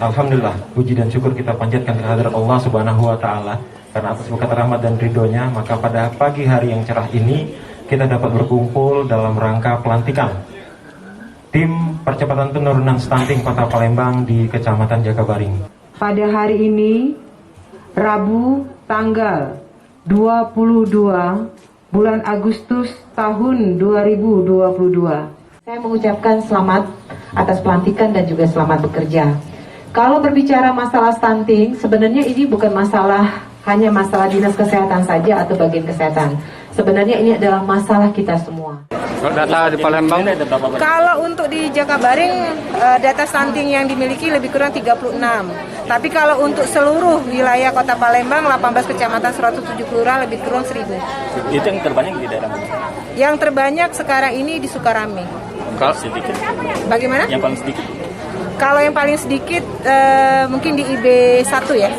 Alhamdulillah, puji dan syukur kita panjatkan kehadirat Allah Subhanahu wa Ta'ala, karena atas berkat rahmat dan ridhonya, maka pada pagi hari yang cerah ini kita dapat berkumpul dalam rangka pelantikan tim percepatan penurunan stunting Kota Palembang di Kecamatan Jakabaring. Pada hari ini, Rabu tanggal 22 bulan Agustus tahun 2022. Saya mengucapkan selamat atas pelantikan dan juga selamat bekerja. Kalau berbicara masalah stunting, sebenarnya ini bukan hanya masalah dinas kesehatan saja atau bagian kesehatan. Sebenarnya ini adalah masalah kita semua. Data di Palembang ada berapa? Kalau untuk di Jakabaring, data stunting yang dimiliki lebih kurang 36. Tapi kalau untuk seluruh wilayah Kota Palembang, 18 kecamatan 107 kelurahan lebih kurang 1000. Itu yang terbanyak di daerah mana? Yang terbanyak sekarang ini di Sukarame. Kalau sedikit. Bagaimana? Yang paling sedikit. Kalau yang paling sedikit mungkin di IB 1 ya.